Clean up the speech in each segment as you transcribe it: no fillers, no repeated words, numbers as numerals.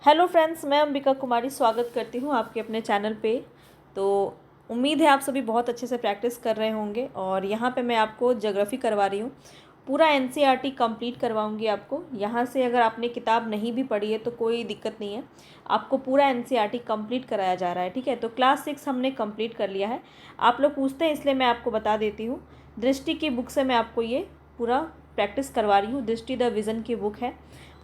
Hello friends, मैं अंबिका कुमारी स्वागत करती हूँ आपके अपने चैनल पे। तो उम्मीद है आप सभी बहुत अच्छे से प्रैक्टिस कर रहे होंगे। और यहाँ पे मैं आपको ज्योग्राफी करवा रही हूँ, पूरा एनसीईआरटी कंप्लीट करवाऊँगी आपको। यहाँ से अगर आपने किताब नहीं भी पढ़ी है तो कोई दिक्कत नहीं है, आपको पूरा एनसीईआरटी कंप्लीट कराया जा रहा है। ठीक है, तो क्लास 6 हमने कंप्लीट कर लिया है। आप लोग पूछते हैं इसलिए मैं आपको बता देती हूँ। दृष्टि की बुक से मैं आपको ये पूरा प्रैक्टिस करवा रही हूँ। दृष्टि द विज़न की बुक है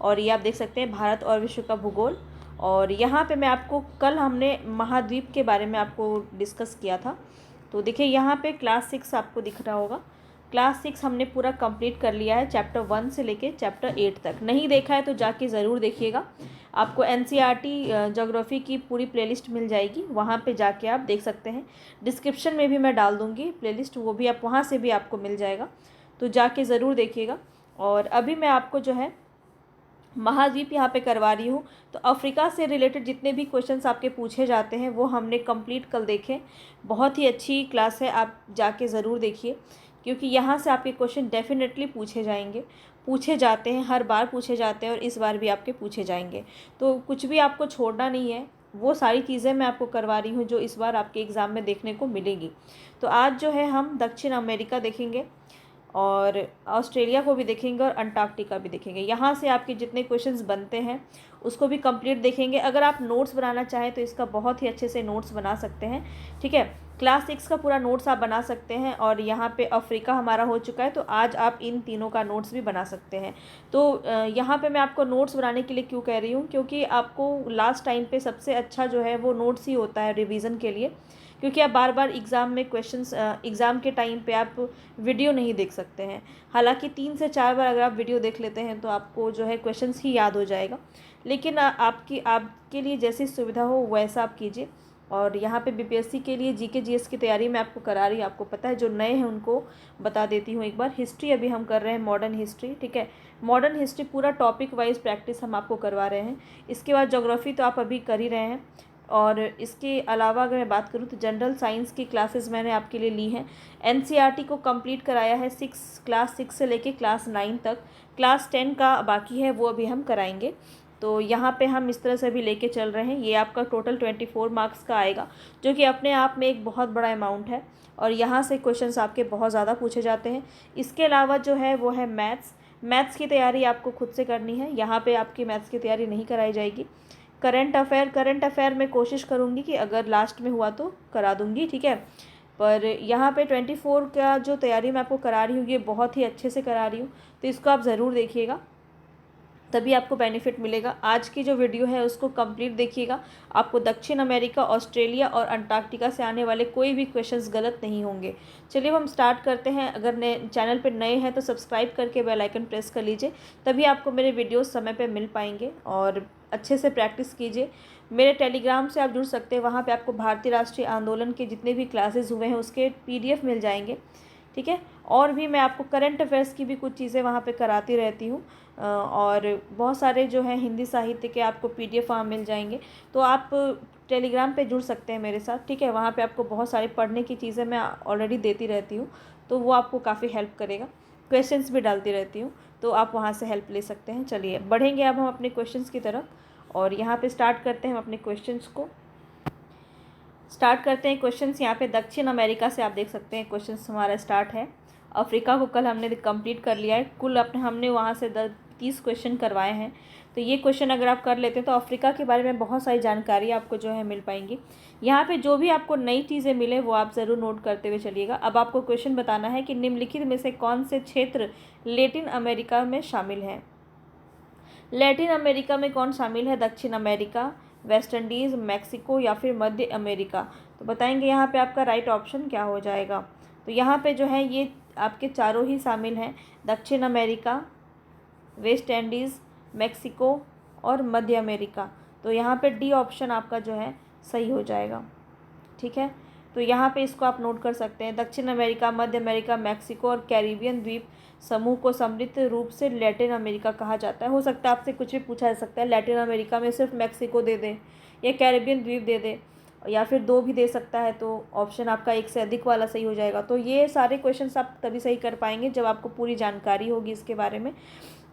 और ये आप देख सकते हैं भारत और विश्व का भूगोल। और यहाँ पे मैं आपको कल हमने महाद्वीप के बारे में आपको डिस्कस किया था। तो देखिए यहाँ पे क्लास 6 आपको दिख रहा होगा। क्लास 6 हमने पूरा कंप्लीट कर लिया है, चैप्टर 1 से लेके चैप्टर 8 तक। नहीं देखा है तो जाके ज़रूर देखिएगा, आपको एनसीईआरटी ज्योग्राफी की पूरी प्लेलिस्ट मिल जाएगी, वहाँ पे जाके आप देख सकते हैं। डिस्क्रिप्शन में भी मैं डाल दूँगी प्लेलिस्ट, वो भी आप वहाँ से भी आपको मिल जाएगा, तो जाके ज़रूर देखिएगा। और अभी मैं आपको जो है महाद्वीप यहाँ पे करवा रही हूँ। तो अफ्रीका से रिलेटेड जितने भी क्वेश्चंस आपके पूछे जाते हैं वो हमने कंप्लीट कल देखे। बहुत ही अच्छी क्लास है, आप जाके ज़रूर देखिए, क्योंकि यहाँ से आपके क्वेश्चन डेफिनेटली पूछे जाएंगे, पूछे जाते हैं, हर बार पूछे जाते हैं और इस बार भी आपके पूछे जाएंगे। तो कुछ भी आपको छोड़ना नहीं है, वो सारी चीज़ें मैं आपको करवा रही हूँ जो इस बार आपके एग्ज़ाम में देखने को मिलेंगी। तो आज जो है हम दक्षिण अमेरिका देखेंगे और ऑस्ट्रेलिया को भी देखेंगे और अंटार्कटिका भी देखेंगे। यहाँ से आपके जितने क्वेश्चंस बनते हैं उसको भी कंप्लीट देखेंगे। अगर आप नोट्स बनाना चाहें तो इसका बहुत ही अच्छे से नोट्स बना सकते हैं। ठीक है, क्लास 6 का पूरा नोट्स आप बना सकते हैं। और यहाँ पे अफ्रीका हमारा हो चुका है, तो आज आप इन तीनों का नोट्स भी बना सकते हैं। तो यहाँ पे मैं आपको नोट्स बनाने के लिए क्यों कह रही हूँ, क्योंकि आपको लास्ट टाइम पे सबसे अच्छा जो है वो नोट्स ही होता है रिवीजन के लिए, क्योंकि आप बार बार एग्ज़ाम में क्वेश्चंस एग्ज़ाम के टाइम पे आप वीडियो नहीं देख सकते हैं। हालांकि 3 से 4 बार अगर आप वीडियो देख लेते हैं तो आपको जो है क्वेश्चंस ही याद हो जाएगा। लेकिन आपके लिए जैसी सुविधा हो वैसा आप कीजिए। और यहाँ पे बीपीएससी के लिए जीके जीएस की तैयारी मैं आपको करा रही हूँ, आपको पता है। जो नए हैं उनको बता देती हूँ एक बार। हिस्ट्री अभी हम कर रहे हैं, मॉडर्न हिस्ट्री। ठीक है, मॉडर्न हिस्ट्री पूरा टॉपिक वाइज प्रैक्टिस हम आपको करवा रहे हैं। इसके बाद ज्योग्राफी तो आप अभी कर ही रहे हैं। और इसके अलावा अगर मैं बात करूँ तो जनरल साइंस की क्लासेस मैंने आपके लिए ली हैं। एनसीईआरटी को कंप्लीट कराया है क्लास 6 से लेके क्लास 9 तक। क्लास 10 का बाकी है, वो अभी हम कराएंगे। तो यहाँ पे हम इस तरह से भी लेके चल रहे हैं। ये आपका टोटल 24 मार्क्स का आएगा, जो कि अपने आप में एक बहुत बड़ा अमाउंट है। और यहाँ से क्वेश्चंस आपके बहुत ज़्यादा पूछे जाते हैं। इसके अलावा जो है वो है मैथ्स की तैयारी आपको खुद से करनी है। यहाँ पे आपकी मैथ्स की तैयारी नहीं कराई जाएगी। करंट अफेयर मैं कोशिश करूँगी कि अगर लास्ट में हुआ तो करा दूँगी। ठीक है, पर यहाँ पे 24 का जो तैयारी मैं आपको करा रही हूँ ये बहुत ही अच्छे से करा रही हूँ, तो इसको आप ज़रूर देखिएगा, तभी आपको बेनिफिट मिलेगा। आज की जो वीडियो है उसको कंप्लीट देखिएगा, आपको दक्षिण अमेरिका, ऑस्ट्रेलिया और अंटार्कटिका से आने वाले कोई भी क्वेश्चंस गलत नहीं होंगे। चलिए अब हम स्टार्ट करते हैं। अगर नए चैनल पर नए हैं तो सब्सक्राइब करके बेल आइकन प्रेस कर लीजिए, तभी आपको मेरे वीडियोस समय पर मिल पाएंगे। और अच्छे से प्रैक्टिस कीजिए। मेरे टेलीग्राम से आप जुड़ सकते हैं, वहाँ पर आपको भारतीय राष्ट्रीय आंदोलन के जितने भी क्लासेस हुए हैं उसके PDF मिल जाएंगे। ठीक है, और भी मैं आपको करंट अफेयर्स की भी कुछ चीज़ें वहाँ पे कराती रहती हूँ। और बहुत सारे जो है हिंदी साहित्य के आपको PDF वहाँ मिल जाएंगे। तो आप टेलीग्राम पे जुड़ सकते हैं मेरे साथ। ठीक है, वहाँ पे आपको बहुत सारी पढ़ने की चीज़ें मैं ऑलरेडी देती रहती हूँ, तो वो आपको काफ़ी हेल्प करेगा। क्वेश्चंस भी डालती रहती हूँ, तो आप वहाँ से हेल्प ले सकते हैं। चलिए बढ़ेंगे अब हम अपने क्वेश्चंस की तरफ, और यहाँ पर स्टार्ट करते हैं हम अपने क्वेश्चंस को। स्टार्ट करते हैं क्वेश्चंस। यहाँ पे दक्षिण अमेरिका से आप देख सकते हैं क्वेश्चंस हमारा स्टार्ट है। अफ्रीका को कल हमने कंप्लीट कर लिया है। कुल हमने वहाँ से 30 क्वेश्चन करवाए हैं। तो ये क्वेश्चन अगर आप कर लेते हैं तो अफ्रीका के बारे में बहुत सारी जानकारी आपको जो है मिल पाएंगी। यहाँ पे जो भी आपको नई चीज़ें मिले वो आप ज़रूर नोट करते हुए चलिएगा। अब आपको क्वेश्चन बताना है कि निम्नलिखित में से कौन से क्षेत्र लैटिन अमेरिका में शामिल हैं। लैटिन अमेरिका में कौन शामिल है? दक्षिण अमेरिका, वेस्ट इंडीज़, मैक्सिको या फिर मध्य अमेरिका। तो बताएंगे यहाँ पे आपका राइट ऑप्शन क्या हो जाएगा। तो यहाँ पे जो है ये आपके चारों ही शामिल हैं, दक्षिण अमेरिका, वेस्ट इंडीज़, मैक्सिको और मध्य अमेरिका। तो यहाँ पे डी ऑप्शन आपका जो है सही हो जाएगा। ठीक है, तो यहाँ पे इसको आप नोट कर सकते हैं। दक्षिण अमेरिका, मध्य अमेरिका, मैक्सिको और कैरिबियन द्वीप समूह को समृद्ध रूप से लैटिन अमेरिका कहा जाता है। हो सकता है आपसे कुछ भी पूछा जा सकता है, लैटिन अमेरिका में सिर्फ मैक्सिको दे दे या कैरिबियन द्वीप दे दे, या फिर 2 भी दे सकता है, तो ऑप्शन आपका 1 से अधिक वाला सही हो जाएगा। तो ये सारे क्वेश्चंस आप तभी सही कर पाएंगे जब आपको पूरी जानकारी होगी इसके बारे में।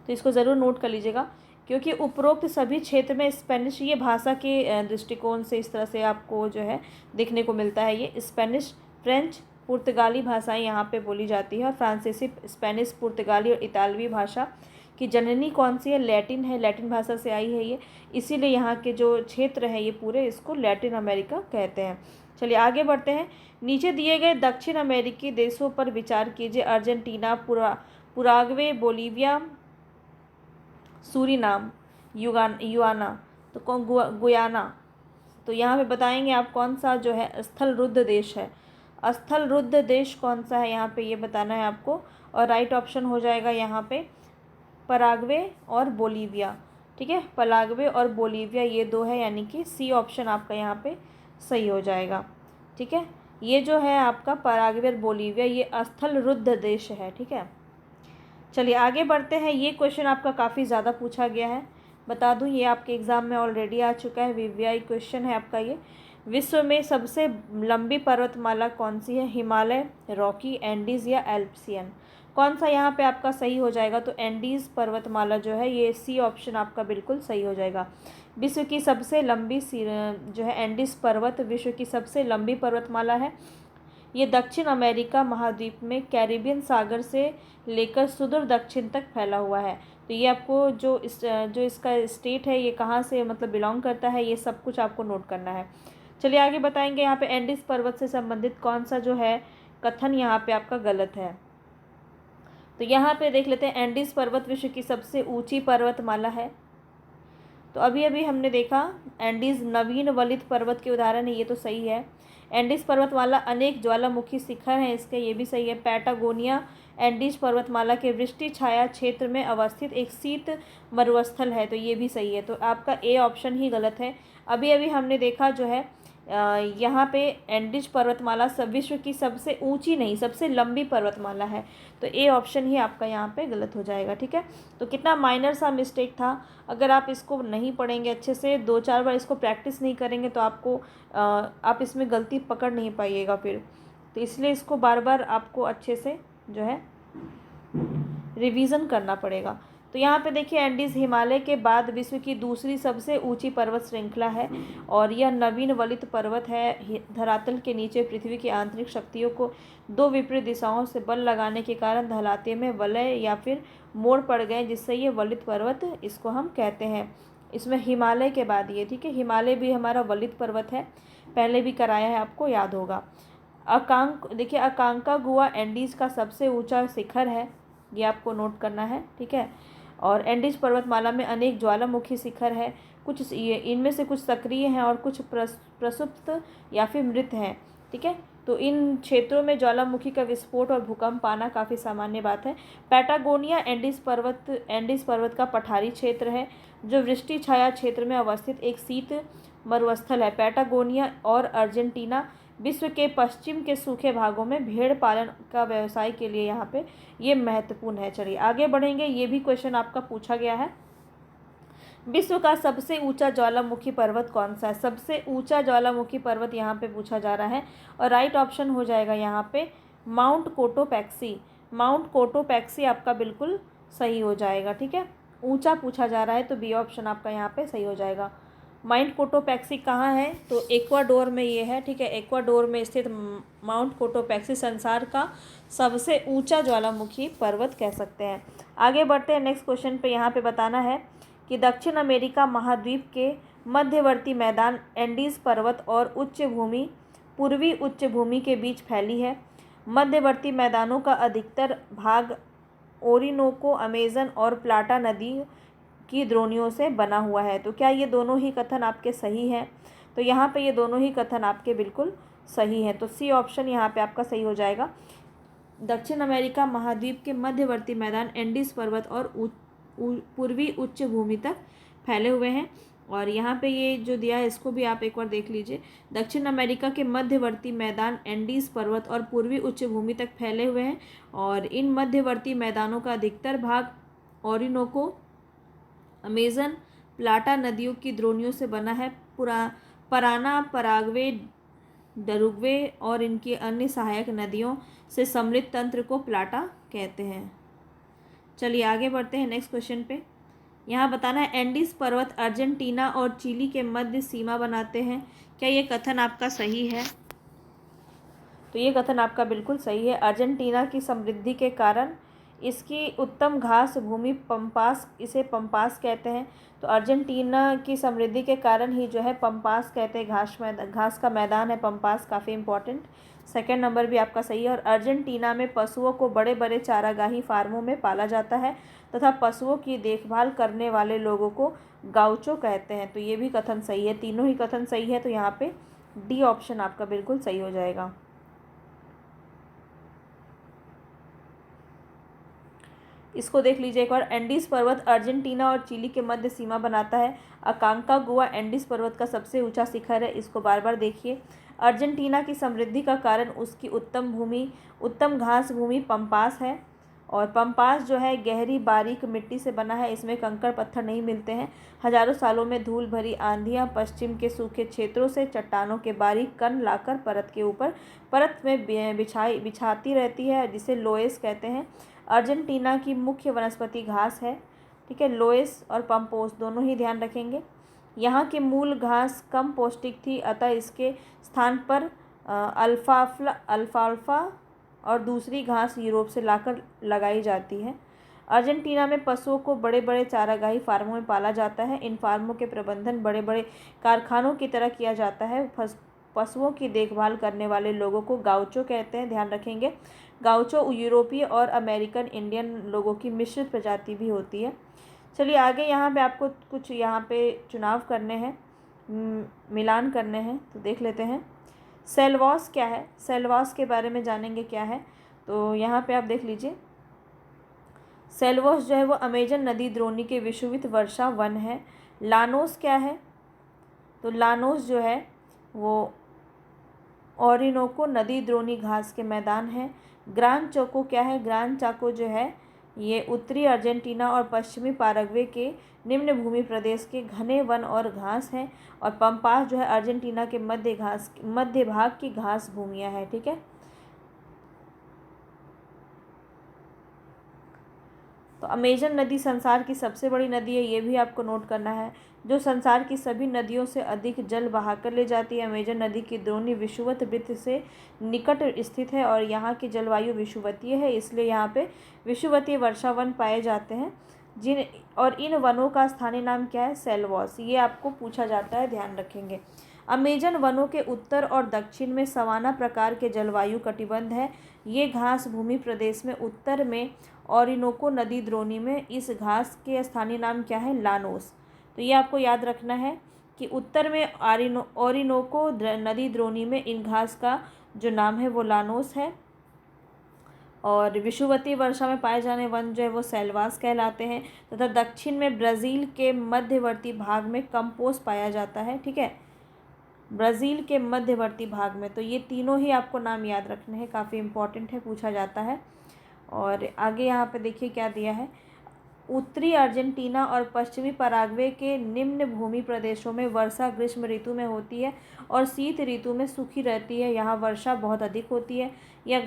तो इसको ज़रूर नोट कर लीजिएगा, क्योंकि उपरोक्त सभी क्षेत्र में स्पेनिश, ये भाषा के दृष्टिकोण से इस तरह से आपको जो है देखने को मिलता है। ये स्पेनिश, फ्रेंच, पुर्तगाली भाषाएं यहाँ पे बोली जाती है। और फ्रांसीसी, स्पेनिश, पुर्तगाली और इतालवी भाषा की जननी कौन सी है? लैटिन है, लैटिन भाषा से आई है ये, इसीलिए यहाँ के जो क्षेत्र है ये पूरे, इसको लैटिन अमेरिका कहते हैं। चलिए आगे बढ़ते हैं। नीचे दिए गए दक्षिण अमेरिकी देशों पर विचार कीजिए। अर्जेंटीना, पुराग्वे, बोलीविया, सूरीनाम, युआना, तो कौन? गुयाना। तो यहाँ पे बताएंगे आप कौन सा जो है स्थल रुद्ध देश है। स्थल रुद्ध देश कौन सा है यहाँ पे ये बताना है आपको। और राइट ऑप्शन हो जाएगा यहाँ पे पराग्वे और बोलीविया। ठीक है, पराग्वे और बोलीविया ये दो है, यानी कि सी ऑप्शन आपका यहाँ पे सही हो जाएगा। ठीक है, ये जो है आपका पराग्वे और बोलीविया ये स्थल रुद्ध देश है। ठीक है, चलिए आगे बढ़ते हैं। ये क्वेश्चन आपका काफ़ी ज़्यादा पूछा गया है, बता दूं ये आपके एग्ज़ाम में ऑलरेडी आ चुका है। वीवीआई क्वेश्चन है आपका ये। विश्व में सबसे लंबी पर्वतमाला कौन सी है? हिमालय, रॉकी, एंडीज़ या एल्प्सियन? कौन सा यहाँ पे आपका सही हो जाएगा? तो एंडीज़ पर्वतमाला जो है ये सी ऑप्शन आपका बिल्कुल सही हो जाएगा। विश्व की सबसे लंबी जो है एंडीज़ पर्वत विश्व की सबसे लंबी पर्वतमाला है। ये दक्षिण अमेरिका महाद्वीप में कैरिबियन सागर से लेकर सुदूर दक्षिण तक फैला हुआ है। तो ये आपको जो इसका स्टेट है ये कहाँ से मतलब बिलोंग करता है, ये सब कुछ आपको नोट करना है। चलिए आगे बताएंगे। यहाँ पे एंडीज़ पर्वत से संबंधित कौन सा जो है कथन यहाँ पे आपका गलत है। तो यहाँ पे देख लेते हैं, एंडीज़ पर्वत विश्व की सबसे ऊंची पर्वतमाला है। तो अभी अभी हमने देखा एंडीज़ नवीन वलित पर्वत के उदाहरण है, ये तो सही है। एंडीज़ पर्वतमाला अनेक ज्वालामुखी शिखर हैं, इसके ये भी सही है। पैटागोनिया एंडीज़ पर्वतमाला के वृष्टि छाया क्षेत्र में अवस्थित एक शीत मरुस्थल है, तो ये भी सही है। तो आपका ए ऑप्शन ही गलत है। अभी अभी हमने देखा जो है यहाँ पे एंडीज़ पर्वतमाला विश्व की सबसे ऊंची नहीं सबसे लंबी पर्वतमाला है, तो ए ऑप्शन ही आपका यहाँ पे गलत हो जाएगा। ठीक है, तो कितना माइनर सा मिस्टेक था। अगर आप इसको नहीं पढ़ेंगे अच्छे से, 2-4 बार इसको प्रैक्टिस नहीं करेंगे तो आपको आप इसमें गलती पकड़ नहीं पाइएगा फिर। तो इसलिए इसको बार बार आपको अच्छे से जो है रिवीजन करना पड़ेगा। तो यहाँ पे देखिए एंडीज़ हिमालय के बाद विश्व की दूसरी सबसे ऊंची पर्वत श्रृंखला है और यह नवीन वलित पर्वत है। धरातल के नीचे पृथ्वी की आंतरिक शक्तियों को दो विपरीत दिशाओं से बल लगाने के कारण धरातल में वलय या फिर मोड़ पड़ गए, जिससे ये वलित पर्वत इसको हम कहते हैं। इसमें हिमालय के बाद ये, ठीक है, हिमालय भी हमारा वलित पर्वत है, पहले भी कराया है, आपको याद होगा। देखिए अकांकागुआ एंडीज़ का सबसे ऊंचा शिखर है, ये आपको नोट करना है। ठीक है, और एंडीज़ पर्वतमाला में अनेक ज्वालामुखी शिखर है, कुछ इनमें से कुछ सक्रिय हैं और कुछ प्रसुप्त या फिर मृत हैं। ठीक है, तो इन क्षेत्रों में ज्वालामुखी का विस्फोट और भूकंप आना काफ़ी सामान्य बात है। पैटागोनिया एंडीज़ पर्वत का पठारी क्षेत्र है जो वृष्टि छाया क्षेत्र में अवस्थित एक शीत मरुस्थल है। पैटागोनिया और अर्जेंटीना विश्व के पश्चिम के सूखे भागों में भेड़ पालन का व्यवसाय के लिए यहाँ पे ये महत्वपूर्ण है। चलिए आगे बढ़ेंगे। ये भी क्वेश्चन आपका पूछा गया है। विश्व का सबसे ऊंचा ज्वालामुखी पर्वत कौन सा है? सबसे ऊंचा ज्वालामुखी पर्वत यहाँ पे पूछा जा रहा है और राइट ऑप्शन हो जाएगा यहाँ पे माउंट कोटोपैक्सी। माउंट कोटोपैक्सी आपका बिल्कुल सही हो जाएगा। ठीक है, ऊंचा पूछा जा रहा है तो बी ऑप्शन आपका यहाँ पे सही हो जाएगा। माउंट कोटोपैक्सी कहाँ है? तो एक्वाडोर में ये है। ठीक है, एक्वाडोर में स्थित माउंट कोटोपैक्सी संसार का सबसे ऊंचा ज्वालामुखी पर्वत कह सकते हैं। आगे बढ़ते हैं नेक्स्ट क्वेश्चन पे। यहाँ पे बताना है कि दक्षिण अमेरिका महाद्वीप के मध्यवर्ती मैदान एंडीज़ पर्वत और उच्च भूमि पूर्वी उच्च भूमि के बीच फैली है। मध्यवर्ती मैदानों का अधिकतर भाग ओरिनोको, अमेजन और प्लाटा नदी की द्रोणियों से बना हुआ है। तो क्या ये दोनों ही कथन आपके सही हैं? तो यहाँ पे ये दोनों ही कथन आपके बिल्कुल सही हैं, तो सी ऑप्शन यहाँ पे आपका सही हो जाएगा। दक्षिण अमेरिका महाद्वीप के मध्यवर्ती मैदान एंडीज़ पर्वत और पूर्वी उच्च भूमि तक फैले हुए हैं। और यहाँ पे ये जो दिया है इसको भी आप एक बार देख लीजिए। दक्षिण अमेरिका के मध्यवर्ती मैदान एंडीज़ पर्वत और पूर्वी उच्च भूमि तक फैले हुए हैं और इन मध्यवर्ती मैदानों का अधिकतर भाग ओरिनोको, अमेजन, प्लाटा नदियों की द्रोणियों से बना है। पराना, पराग्वे, डरुग्वे और इनकी अन्य सहायक नदियों से सम्मिलित तंत्र को प्लाटा कहते हैं। चलिए आगे बढ़ते हैं नेक्स्ट क्वेश्चन पे। यहाँ बताना है एंडीज पर्वत अर्जेंटीना और चिली के मध्य सीमा बनाते हैं। क्या ये कथन आपका सही है? तो ये कथन आपका बिल्कुल सही है। अर्जेंटीना की समृद्धि के कारण इसकी उत्तम घास भूमि पंपास, इसे पंपास कहते हैं। तो अर्जेंटीना की समृद्धि के कारण ही जो है पंपास कहते हैं, घास का मैदान है पंपास, काफ़ी इंपॉर्टेंट। सेकंड नंबर भी आपका सही है। और अर्जेंटीना में पशुओं को बड़े बड़े चारागाही फार्मों में पाला जाता है तथा पशुओं की देखभाल करने वाले लोगों को गाउचो कहते हैं। तो ये भी कथन सही है, तीनों ही कथन सही है। तो यहाँ पे डी ऑप्शन आपका बिल्कुल सही हो जाएगा। इसको देख लीजिए एक बार। एंडीज पर्वत अर्जेंटीना और चिली के मध्य सीमा बनाता है। अकांकागुआ एंडीज पर्वत का सबसे ऊंचा शिखर है। इसको बार बार देखिए। अर्जेंटीना की समृद्धि का कारण उसकी उत्तम घास भूमि पंपास है। और पंपास जो है गहरी बारीक मिट्टी से बना है, इसमें कंकड़ पत्थर नहीं मिलते हैं। हजारों सालों में धूल भरी आंधियाँ पश्चिम के सूखे क्षेत्रों से चट्टानों के बारीक कण लाकर परत के ऊपर परत में बिछाती रहती है, जिसे लोएस कहते हैं। अर्जेंटीना की मुख्य वनस्पति घास है। ठीक है, लोएस और पंपोस दोनों ही ध्यान रखेंगे। यहाँ की मूल घास कम पौष्टिक थी, अतः इसके स्थान पर अल्फाल्फा और दूसरी घास यूरोप से लाकर लगाई जाती है। अर्जेंटीना में पशुओं को बड़े बड़े चारागाही फार्मों में पाला जाता है। इन फार्मों के प्रबंधन बड़े बड़े कारखानों की तरह किया जाता है। पशुओं की देखभाल करने वाले लोगों को गाउचो कहते हैं, ध्यान रखेंगे। गाउचो यूरोपीय और अमेरिकन इंडियन लोगों की मिश्रित प्रजाति भी होती है। चलिए आगे, यहाँ पे आपको कुछ यहाँ पे चुनाव करने हैं, मिलान करने हैं, तो देख लेते हैं। सेलवॉस क्या है? सेलवॉस के बारे में जानेंगे क्या है। तो यहाँ पे आप देख लीजिए। सेलवॉस जो है वो अमेजन नदी द्रोणी के विषुवत वर्षा वन है। लानोस क्या है? तो लानोस जो है वो ओरिनोको नदी द्रोणी घास के मैदान है। ग्रान चाको क्या है? ग्रान चाको जो है ये उत्तरी अर्जेंटीना और पश्चिमी पाराग्वे के निम्न भूमि प्रदेश के घने वन और घास हैं। और पंपास जो है अर्जेंटीना के मध्य भाग की घास भूमियाँ हैं। ठीक है, तो अमेजन नदी संसार की सबसे बड़ी नदी है, ये भी आपको नोट करना है, जो संसार की सभी नदियों से अधिक जल बहाकर ले जाती है। अमेजन नदी की द्रोणी विषुवत वृत्त से निकट स्थित है और यहाँ की जलवायु विषुवतीय है, इसलिए यहाँ पे विषुवतीय वर्षा वन पाए जाते हैं। इन वनों का स्थानीय नाम क्या है? सेलवॉस। ये आपको पूछा जाता है, ध्यान रखेंगे। अमेजन वनों के उत्तर और दक्षिण में सवाना प्रकार के जलवायु कटिबंध है। ये घास भूमि प्रदेश में उत्तर में ओरिनोको नदी द्रोणी में इस घास के स्थानीय नाम क्या है? लानोस। तो ये आपको याद रखना है कि उत्तर में ओरिनोको नदी द्रोणी में इन घास का जो नाम है वो लानोस है। और विषुवतीय वर्षा में पाए जाने वन जो है वो सेलवास कहलाते हैं। तथा दक्षिण में ब्राज़ील के मध्यवर्ती भाग में कंपोस पाया जाता है। ठीक है, ब्राज़ील के मध्यवर्ती भाग में। तो ये तीनों ही आपको नाम याद रखने हैं, काफ़ी इंपॉर्टेंट है, पूछा जाता है। और आगे यहाँ पे देखिए क्या दिया है। उत्तरी अर्जेंटीना और पश्चिमी पराग्वे के निम्न भूमि प्रदेशों में वर्षा ग्रीष्म ऋतु में होती है और शीत ऋतु में सूखी रहती है। यहाँ वर्षा बहुत अधिक होती है। यह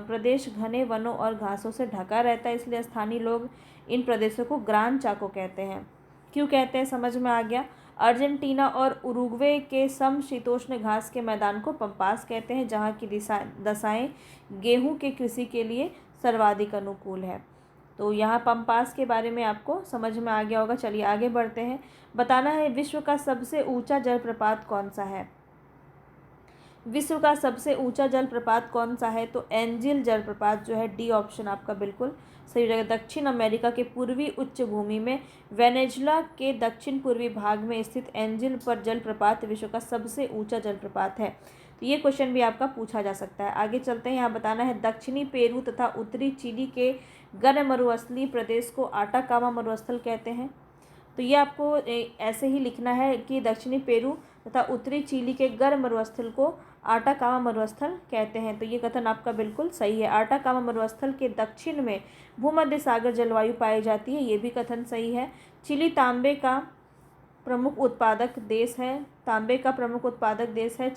प्रदेश घने वनों और घासों से ढका रहता है, इसलिए स्थानीय लोग इन प्रदेशों को ग्रान चाको कहते हैं। क्यों कहते हैं, समझ में आ गया। अर्जेंटीना और उरुग्वे के समशीतोष्ण घास के मैदान को पंपास कहते हैं, जहाँ की दशाएं गेहूँ के कृषि के लिए सर्वाधिक अनुकूल है। तो यहाँ पंपास के बारे में आपको समझ में आ गया होगा। चलिए आगे बढ़ते हैं। बताना है विश्व का सबसे ऊंचा जलप्रपात कौन सा है? विश्व का सबसे ऊंचा जलप्रपात कौन सा है? तो एंजिल जलप्रपात जो है, डी ऑप्शन आपका बिल्कुल सही जगह। दक्षिण अमेरिका के पूर्वी उच्च भूमि में वेनेजुला के दक्षिण पूर्वी भाग में स्थित एंजिल पर जलप्रपात विश्व का सबसे ऊंचा जलप्रपात है। तो ये क्वेश्चन भी आपका पूछा जा सकता है। आगे चलते हैं। यहाँ बताना है दक्षिणी पेरू तथा उत्तरी चिली के गर्म मरुस्थलीय प्रदेश को आटाकामा मरुस्थल कहते हैं। तो ये आपको ऐसे ही लिखना है कि दक्षिणी पेरू तथा उत्तरी चिली के गर्म मरुस्थल को आटाकामा मरुस्थल कहते हैं। तो ये कथन आपका बिल्कुल सही है। आटाकामा मरुस्थल के दक्षिण में भूमध्य सागर जलवायु पाई जाती है, ये भी कथन सही है। चिली तांबे का प्रमुख उत्पादक देश है। तांबे का प्रमुख उत्पादक देश है।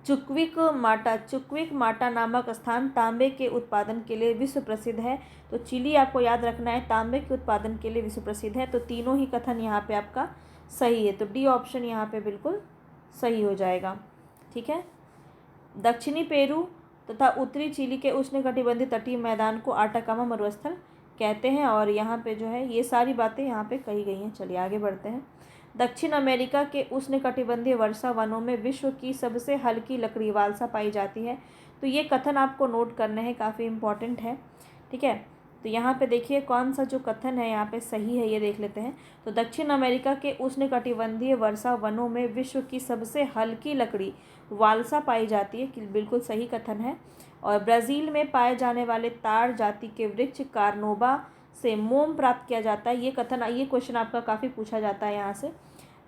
चुक्विक माटा नामक स्थान तांबे के उत्पादन के लिए विश्व प्रसिद्ध है। तो चिली आपको याद रखना है, तांबे के उत्पादन के लिए विश्व प्रसिद्ध है। तो तीनों ही कथन यहाँ पे आपका सही है। तो डी ऑप्शन यहाँ पे बिल्कुल सही हो जाएगा। ठीक है। दक्षिणी पेरू तथा उत्तरी चिली के उष्णकटिबंधीय तटीय मैदान को आटाकामा मरुस्थल कहते हैं। और यहाँ पे जो है ये सारी बातें यहाँ पे कही गई हैं। चलिए आगे बढ़ते हैं। दक्षिण अमेरिका के उष्णकटिबंधीय वर्षा वनों में विश्व की सबसे हल्की लकड़ी वालसा पाई जाती है। तो ये कथन आपको नोट करने हैं, काफ़ी इम्पॉर्टेंट है। ठीक है। तो यहाँ पे देखिए कौन सा जो कथन है यहाँ पे सही है, ये देख लेते हैं। तो दक्षिण अमेरिका के उष्णकटिबंधीय वर्षा वनों में विश्व की सबसे हल्की लकड़ी वालसा पाई जाती है, कि बिल्कुल सही कथन है। और ब्राज़ील में पाए जाने वाले ताड़ जाति के वृक्ष कार्नोबा से मोम प्राप्त किया जाता है। ये कथन, ये क्वेश्चन आपका काफ़ी पूछा जाता है यहाँ से।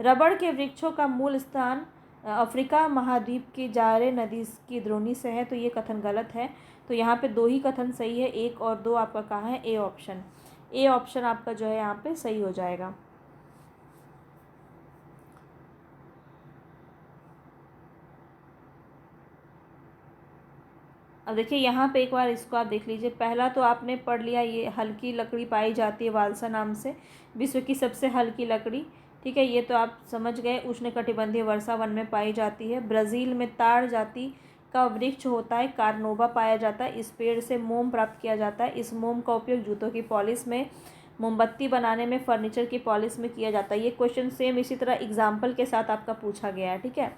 रबड़ के वृक्षों का मूल स्थान अफ्रीका महाद्वीप की जारे नदी की द्रोणी से है। तो ये कथन गलत है। तो यहाँ पे दो ही कथन सही है, 1 और 2 आपका कहाँ है, ए ऑप्शन। ए ऑप्शन आपका जो है यहाँ पे सही हो जाएगा। अब देखिए यहाँ पे एक बार इसको आप देख लीजिए। पहला तो आपने पढ़ लिया, ये हल्की लकड़ी पाई जाती है वालसा नाम से, विश्व की सबसे हल्की लकड़ी। ठीक है, ये तो आप समझ गए, उष्णकटिबंधीय वर्षा वन में पाई जाती है। ब्राज़ील में ताड़ जाति का वृक्ष होता है, कार्नोबा पाया जाता है। इस पेड़ से मोम प्राप्त किया जाता है। इस मोम का उपयोग जूतों की पॉलिश में, मोमबत्ती बनाने में, फर्नीचर की पॉलिश में किया जाता है। ये क्वेश्चन सेम इसी तरह एग्जाम्पल के साथ आपका पूछा गया है। ठीक है,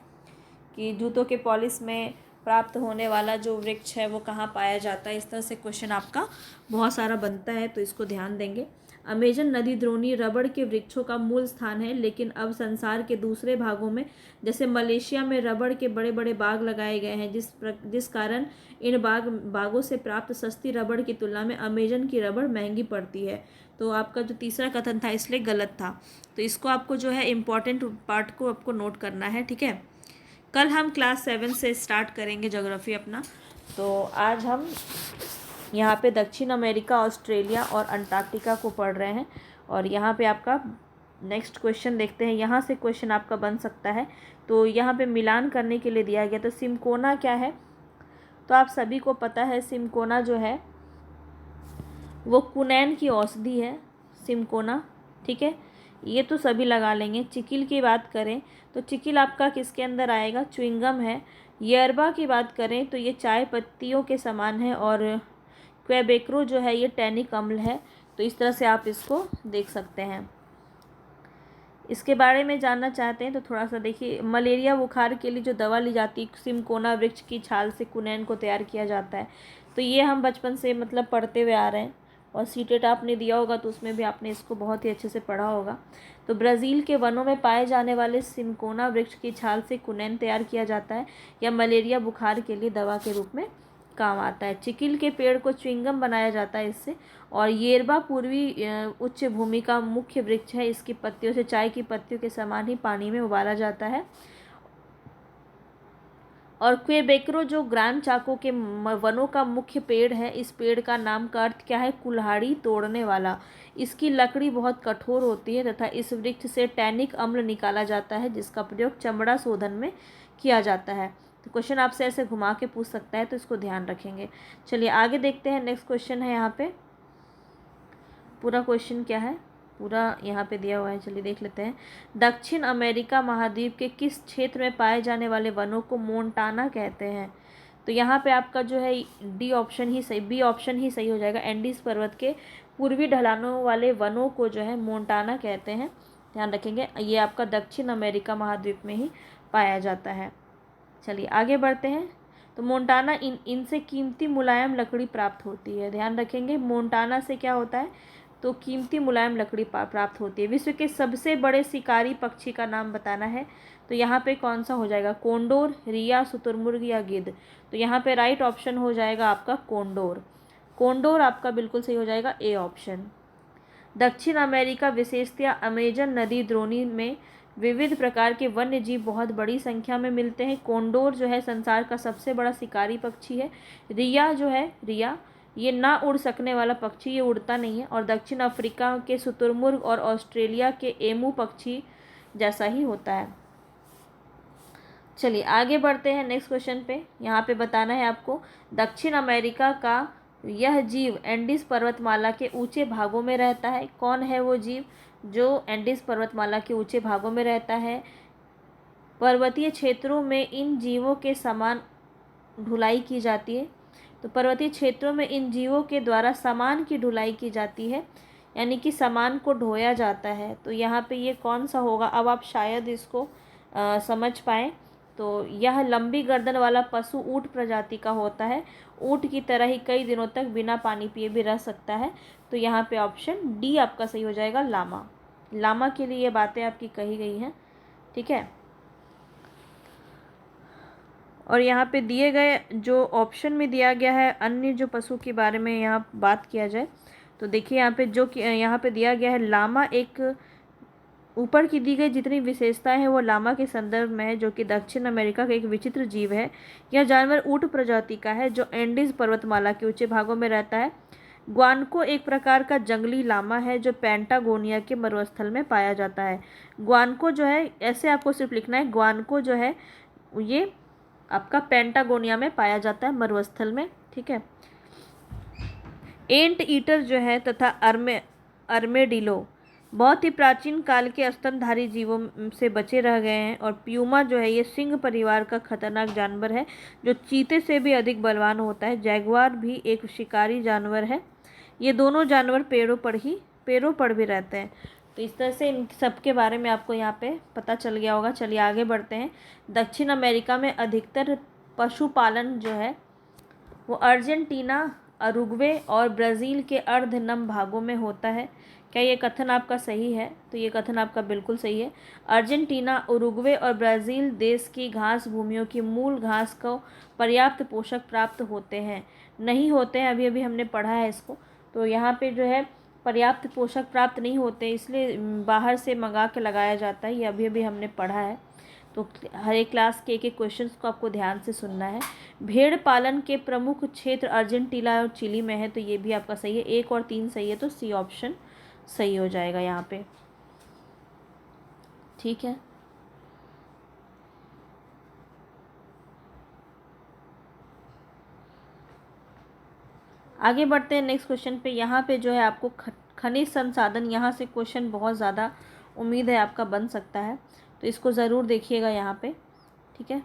कि जूतों के पॉलिश में प्राप्त होने वाला जो वृक्ष है वो कहाँ पाया जाता है। इस तरह से क्वेश्चन आपका बहुत सारा बनता है, तो इसको ध्यान देंगे। अमेजन नदी द्रोणी रबड़ के वृक्षों का मूल स्थान है, लेकिन अब संसार के दूसरे भागों में जैसे मलेशिया में रबड़ के बड़े बड़े बाग लगाए गए हैं, जिस कारण इन बागों से प्राप्त सस्ती रबड़ की तुलना में अमेजन की रबड़ महंगी पड़ती है। तो आपका जो तीसरा कथन था इसलिए गलत था। तो इसको आपको जो है इम्पॉर्टेंट पार्ट को आपको नोट करना है। ठीक है, कल हम क्लास 7 से स्टार्ट करेंगे ज्योग्राफी अपना। तो आज हम यहाँ पे दक्षिण अमेरिका, ऑस्ट्रेलिया और अंटार्कटिका को पढ़ रहे हैं। और यहाँ पे आपका नेक्स्ट क्वेश्चन देखते हैं। यहाँ से क्वेश्चन आपका बन सकता है। तो यहाँ पे मिलान करने के लिए दिया गया। तो सिमकोना क्या है, तो आप सभी को पता है सिमकोना जो है वो कुनैन की औषधि है, सिमकोना। ठीक है, ये तो सभी लगा लेंगे। चिकिल की बात करें तो चिकिल आपका किसके अंदर आएगा, च्युइंगम है। यरबा की बात करें तो ये चाय पत्तियों के समान है। और क्वेबेक्रो जो है ये टैनिक अम्ल है। तो इस तरह से आप इसको देख सकते हैं। इसके बारे में जानना चाहते हैं तो थोड़ा सा देखिए। मलेरिया बुखार के लिए जो दवा ली जाती है, सिमकोना वृक्ष की छाल से कुनैन को तैयार किया जाता है। तो ये हम बचपन से मतलब पढ़ते हुए आ रहे हैं। और सीटेट आपने दिया होगा तो उसमें भी आपने इसको बहुत ही अच्छे से पढ़ा होगा। तो ब्राज़ील के वनों में पाए जाने वाले सिमकोना वृक्ष की छाल से कुनैन तैयार किया जाता है, या मलेरिया बुखार के लिए दवा के रूप में काम आता है। चिकिल के पेड़ को च्युइंगम बनाया जाता है इससे। और येरबा पूर्वी उच्च भूमि का मुख्य वृक्ष है। इसकी पत्तियों से चाय की पत्तियों के समान ही पानी में उबाला जाता है। और क्वेबेक्रो जो ग्रांड चाको के वनों का मुख्य पेड़ है, इस पेड़ का नाम का अर्थ क्या है, कुल्हाड़ी तोड़ने वाला। इसकी लकड़ी बहुत कठोर होती है तथा इस वृक्ष से टैनिक अम्ल निकाला जाता है, जिसका प्रयोग चमड़ा शोधन में किया जाता है। तो क्वेश्चन आपसे ऐसे घुमा के पूछ सकता है, तो इसको ध्यान रखेंगे। चलिए आगे देखते हैं। नेक्स्ट क्वेश्चन है यहाँ पे, पूरा क्वेश्चन क्या है पूरा यहाँ पे दिया हुआ है। चलिए देख लेते हैं। दक्षिण अमेरिका महाद्वीप के किस क्षेत्र में पाए जाने वाले वनों को मोंटाना कहते हैं। तो यहाँ पे आपका जो है डी ऑप्शन ही सही, बी ऑप्शन ही सही हो जाएगा। एंडीज पर्वत के पूर्वी ढलानों वाले वनों को जो है मोंटाना कहते हैं। ध्यान रखेंगे, ये आपका दक्षिण अमेरिका महाद्वीप में ही पाया जाता है। चलिए आगे बढ़ते हैं। तो मोंटाना इनसे कीमती मुलायम लकड़ी प्राप्त होती है। ध्यान रखेंगे, मोंटाना से क्या होता है, तो कीमती मुलायम लकड़ी प्राप्त होती है। विश्व के सबसे बड़े शिकारी पक्षी का नाम बताना है। तो यहाँ पे कौन सा हो जाएगा, कोंडोर, रिया, शुतुरमुर्ग या गिद्ध। तो यहाँ पे राइट ऑप्शन हो जाएगा आपका कोंडोर। कोंडोर आपका बिल्कुल सही हो जाएगा, ए ऑप्शन। दक्षिण अमेरिका विशेषतया अमेजन नदी द्रोणी में विविध प्रकार के वन्य जीव बहुत बड़ी संख्या में मिलते हैं। कोंडोर जो है संसार का सबसे बड़ा शिकारी पक्षी है। रिया जो है, रिया ये ना उड़ सकने वाला पक्षी, ये उड़ता नहीं है। और दक्षिण अफ्रीका के शुतुरमुर्ग और ऑस्ट्रेलिया के एमू पक्षी जैसा ही होता है। चलिए आगे बढ़ते हैं नेक्स्ट क्वेश्चन पे। यहाँ पे बताना है आपको, दक्षिण अमेरिका का यह जीव एंडीज पर्वतमाला के ऊंचे भागों में रहता है। कौन है वो जीव जो एंडीज पर्वतमाला के ऊंचे भागों में रहता है? पर्वतीय क्षेत्रों में इन जीवों के समान ढुलाई की जाती है। तो पर्वतीय क्षेत्रों में इन जीवों के द्वारा सामान की ढुलाई की जाती है, यानी कि सामान को ढोया जाता है। तो यहाँ पे ये कौन सा होगा? अब आप शायद इसको समझ पाएँ। तो यह लंबी गर्दन वाला पशु ऊँट प्रजाति का होता है। ऊँट की तरह ही कई दिनों तक बिना पानी पिए भी रह सकता है। तो यहाँ पे ऑप्शन डी आपका सही हो जाएगा, लामा। लामा के लिए ये बातें आपकी कही गई हैं, ठीक है। और यहाँ पे दिए गए जो ऑप्शन में दिया गया है अन्य जो पशु के बारे में यहाँ बात किया जाए तो देखिए यहाँ पे जो यहाँ पे दिया गया है लामा, एक ऊपर की दी गई जितनी विशेषताएं हैं वो लामा के संदर्भ में है, जो कि दक्षिण अमेरिका का एक विचित्र जीव है। यह जानवर ऊँट प्रजाति का है जो एंडीज पर्वतमाला के ऊंचे भागों में रहता है। ग्वानको एक प्रकार का जंगली लामा है जो पैंटागोनिया के मरुस्थल में पाया जाता है। ग्वानको जो है, ऐसे आपको सिर्फ लिखना है, ग्वानको जो है ये आपका पेंटागोनिया में पाया जाता है, मरुस्थल में, ठीक है। एंट ईटर जो है तथा अर्मेडिलो बहुत ही प्राचीन काल के स्तनधारी जीवों से बचे रह गए हैं। और प्यूमा जो है ये सिंह परिवार का खतरनाक जानवर है जो चीते से भी अधिक बलवान होता है। जैगुआर भी एक शिकारी जानवर है। ये दोनों जानवर पेड़ों पर भी रहते हैं। तो इस तरह से इन सब के बारे में आपको यहाँ पे पता चल गया होगा। चलिए आगे बढ़ते हैं। दक्षिण अमेरिका में अधिकतर पशुपालन जो है वो अर्जेंटीना, उरुग्वे और ब्राज़ील के अर्धनम भागों में होता है। क्या ये कथन आपका सही है? तो ये कथन आपका बिल्कुल सही है। अर्जेंटीना, उरुग्वे और ब्राज़ील देश की घास भूमियों की मूल घास को पर्याप्त पोषक प्राप्त होते हैं, नहीं होते हैं, अभी अभी हमने पढ़ा है इसको। तो यहाँ पे जो है पर्याप्त पोषक प्राप्त नहीं होते, इसलिए बाहर से मंगा के लगाया जाता है। ये अभी अभी हमने पढ़ा है। तो हर एक क्लास के एक एक क्वेश्चंस को आपको ध्यान से सुनना है। भेड़ पालन के प्रमुख क्षेत्र अर्जेंटीना और चिली में है, तो ये भी आपका सही है। 1 और 3 सही है, तो सी ऑप्शन सही हो जाएगा यहाँ पे, ठीक है। आगे बढ़ते हैं नेक्स्ट क्वेश्चन पे। यहाँ पे जो है आपको खनिज संसाधन, यहाँ से क्वेश्चन बहुत ज़्यादा उम्मीद है आपका बन सकता है, तो इसको ज़रूर देखिएगा यहाँ पे, ठीक है।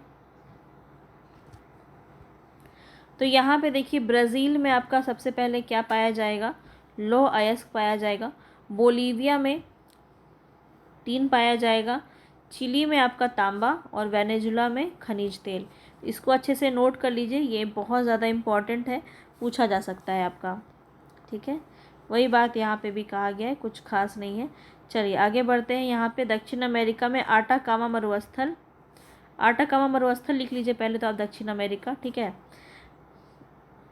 तो यहाँ पे देखिए ब्राज़ील में आपका सबसे पहले क्या पाया जाएगा? लौह अयस्क पाया जाएगा। बोलीविया में टीन पाया जाएगा। चिली में आपका तांबा और वेनेजुला में खनिज तेल। इसको अच्छे से नोट कर लीजिए, ये बहुत ज़्यादा इम्पॉर्टेंट है, पूछा जा सकता है आपका, ठीक है। वही बात यहाँ पे भी कहा गया है, कुछ खास नहीं है। चलिए आगे बढ़ते हैं। यहाँ पे दक्षिण अमेरिका में आटाकामा मरुस्थल लिख लीजिए पहले तो आप, दक्षिण अमेरिका, ठीक है।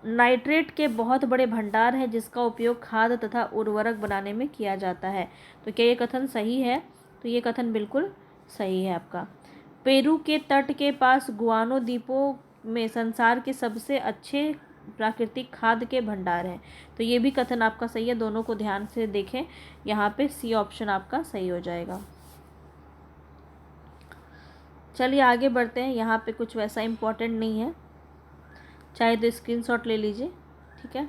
नाइट्रेट के बहुत बड़े भंडार हैं जिसका उपयोग खाद तथा उर्वरक बनाने में किया जाता है। तो क्या ये कथन सही है? तो ये कथन बिल्कुल सही है आपका। पेरू के तट के पास गुआनो द्वीपों में संसार के सबसे अच्छे प्राकृतिक खाद के भंडार हैं। तो ये भी कथन आपका सही है, दोनों को ध्यान से देखें। यहाँ पे सी ऑप्शन आपका सही हो जाएगा। चलिए आगे बढ़ते हैं। यहाँ पे कुछ वैसा इम्पोर्टेंट नहीं है, चाहे तो स्क्रीनशॉट ले लीजिए, ठीक है।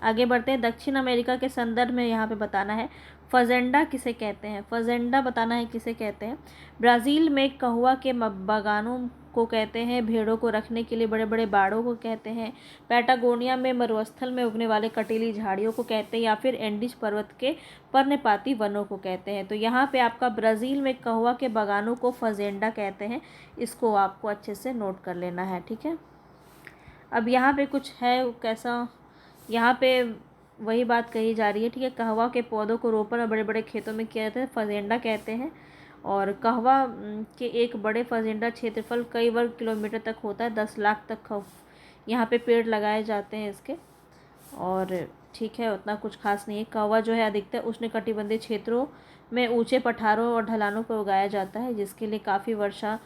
आगे बढ़ते हैं। दक्षिण अमेरिका के संदर्भ में यहाँ पे बताना है फजेंडा किसे कहते हैं। फजेंडा बताना है किसे कहते हैं। ब्राज़ील में कहुआ के बागानों को कहते हैं। भेड़ों को रखने के लिए बड़े बड़े बाड़ों को कहते हैं। पैटागोनिया में मरुस्थल में उगने वाले कटीली झाड़ियों को कहते हैं, या फिर एंडीज पर्वत के पर्णपाती वनों को कहते हैं। तो यहाँ पे आपका ब्राज़ील में कहुआ के बागानों को फजेंडा कहते हैं। इसको आपको अच्छे से नोट कर लेना है, ठीक है। अब यहाँ पे कुछ है कैसा, यहाँ पे वही बात कही जा रही है, ठीक है। कहवा के पौधों को रोपण और बड़े बड़े खेतों में किया जाता है, फजेंडा कहते हैं। और कहवा के एक बड़े फजेंडा क्षेत्रफल कई वर्ग किलोमीटर तक होता है, 10 लाख तक यहाँ पे पेड़ लगाए जाते हैं इसके। और ठीक है, उतना कुछ खास नहीं है। कहवा जो है अधिकतर उष्णकटिबंधीय क्षेत्रों में ऊंचे पठारों और ढलानों पर उगाया जाता है, जिसके लिए काफ़ी वर्षा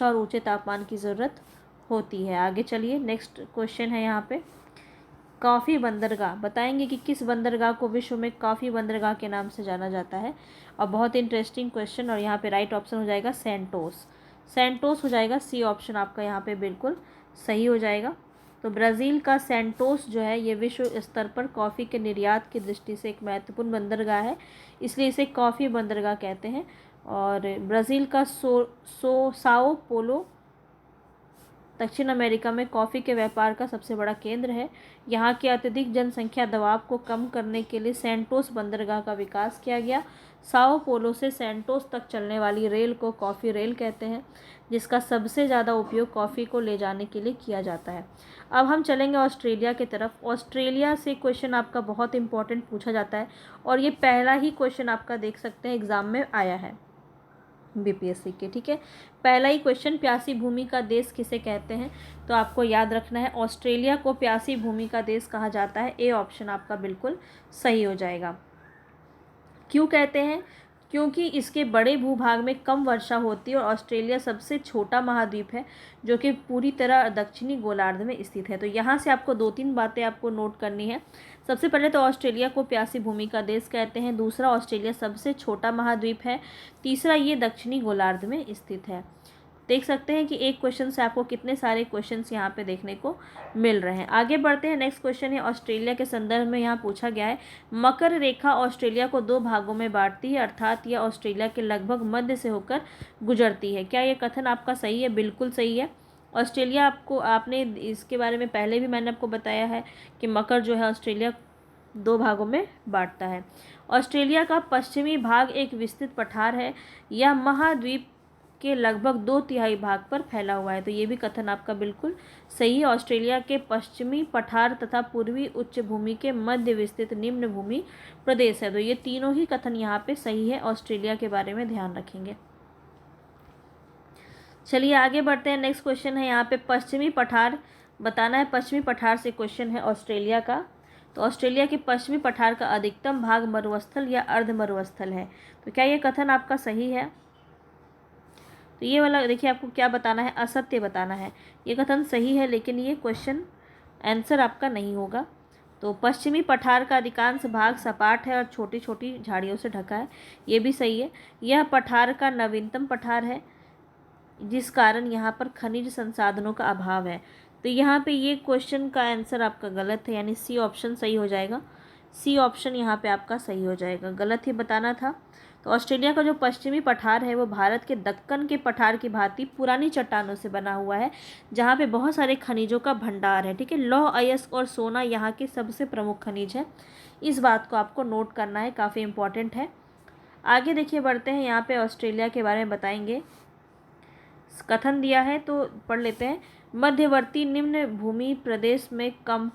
और ऊंचे तापमान की ज़रूरत होती है। आगे चलिए, नेक्स्ट क्वेश्चन है यहाँ पे। कॉफ़ी बंदरगाह बताएंगे कि किस बंदरगाह को विश्व में कॉफ़ी बंदरगाह के नाम से जाना जाता है। और बहुत इंटरेस्टिंग क्वेश्चन, और यहाँ पे राइट ऑप्शन हो जाएगा सेंटोस। सेंटोस हो जाएगा, सी ऑप्शन आपका यहाँ पे बिल्कुल सही हो जाएगा। तो ब्राज़ील का सेंटोस जो है ये विश्व स्तर पर कॉफ़ी के निर्यात की दृष्टि से एक महत्वपूर्ण बंदरगाह है, इसलिए इसे कॉफ़ी बंदरगाह कहते हैं। और ब्राज़ील का साओ पोलो दक्षिण अमेरिका में कॉफ़ी के व्यापार का सबसे बड़ा केंद्र है। यहाँ की अत्यधिक जनसंख्या दबाव को कम करने के लिए सेंटोस बंदरगाह का विकास किया गया। साओ पोलो से सेंटोस तक चलने वाली रेल को कॉफ़ी रेल कहते हैं, जिसका सबसे ज़्यादा उपयोग कॉफ़ी को ले जाने के लिए किया जाता है। अब हम चलेंगे ऑस्ट्रेलिया की तरफ। ऑस्ट्रेलिया से क्वेश्चन आपका बहुत इंपॉर्टेंट पूछा जाता है, और ये पहला ही क्वेश्चन आपका देख सकते हैं एग्ज़ाम में आया है बीपीएससी के। ठीक है, पहला ही क्वेश्चन, प्यासी भूमि का देश किसे कहते हैं? तो आपको याद रखना है ऑस्ट्रेलिया को प्यासी भूमि का देश कहा जाता है। ए ऑप्शन आपका बिल्कुल सही हो जाएगा। क्यों कहते हैं? क्योंकि इसके बड़े भूभाग में कम वर्षा होती है, और ऑस्ट्रेलिया सबसे छोटा महाद्वीप है जो कि पूरी तरह दक्षिणी गोलार्ध में स्थित है। तो यहाँ से आपको 2-3 बातें आपको नोट करनी है। सबसे पहले तो ऑस्ट्रेलिया को प्यासी भूमि का देश कहते हैं, दूसरा ऑस्ट्रेलिया सबसे छोटा महाद्वीप है, तीसरा ये दक्षिणी गोलार्ध में स्थित है। देख सकते हैं कि एक क्वेश्चन से आपको कितने सारे क्वेश्चंस यहाँ पे देखने को मिल रहे हैं। आगे बढ़ते हैं, नेक्स्ट क्वेश्चन है ऑस्ट्रेलिया के संदर्भ में यहाँ पूछा गया है, मकर रेखा ऑस्ट्रेलिया को 2 भागों में बांटती है, अर्थात यह ऑस्ट्रेलिया के लगभग मध्य से होकर गुजरती है। क्या ये कथन आपका सही है? बिल्कुल सही है। ऑस्ट्रेलिया आपने इसके बारे में पहले भी मैंने आपको बताया है कि मकर जो है ऑस्ट्रेलिया 2 भागों में बांटता है। ऑस्ट्रेलिया का पश्चिमी भाग एक विस्तृत पठार है, यह महाद्वीप के लगभग 2/3 भाग पर फैला हुआ है। तो ये भी कथन आपका बिल्कुल सही है। ऑस्ट्रेलिया के पश्चिमी पठार तथा पूर्वी उच्च भूमि के मध्य विस्तृत निम्न भूमि प्रदेश है। तो ये तीनों ही कथन यहाँ पे सही है। ऑस्ट्रेलिया के बारे में ध्यान रखेंगे। चलिए आगे बढ़ते हैं, नेक्स्ट क्वेश्चन है यहाँ पे पश्चिमी पठार बताना है। पश्चिमी पठार से क्वेश्चन है ऑस्ट्रेलिया का। तो ऑस्ट्रेलिया के पश्चिमी पठार का अधिकतम भाग मरुस्थल या अर्ध मरुस्थल है। तो क्या ये कथन आपका सही है? तो ये वाला देखिए, आपको क्या बताना है, असत्य बताना है। ये कथन सही है, लेकिन ये क्वेश्चन आंसर आपका नहीं होगा। तो पश्चिमी पठार का अधिकांश भाग सपाट है और छोटी छोटी झाड़ियों से ढका है, ये भी सही है। यह पठार का नवीनतम पठार है, जिस कारण यहाँ पर खनिज संसाधनों का अभाव है। तो यहाँ पे ये क्वेश्चन का आंसर आपका गलत है, यानी सी ऑप्शन सही हो जाएगा। सी ऑप्शन यहाँ पे आपका सही हो जाएगा, गलत ही बताना था। तो ऑस्ट्रेलिया का जो पश्चिमी पठार है वो भारत के दक्कन के पठार की भांति पुरानी चट्टानों से बना हुआ है, जहाँ पे बहुत सारे खनिजों का भंडार है। ठीक है, लौह अयस्क और सोना यहाँ के सबसे प्रमुख खनिज है। इस बात को आपको नोट करना है, काफ़ी इंपॉर्टेंट है। आगे देखिए बढ़ते हैं, यहाँ पे ऑस्ट्रेलिया के बारे में बताएंगे। कथन दिया है तो पढ़ लेते हैं। मध्यवर्ती निम्न भूमि प्रदेश में कम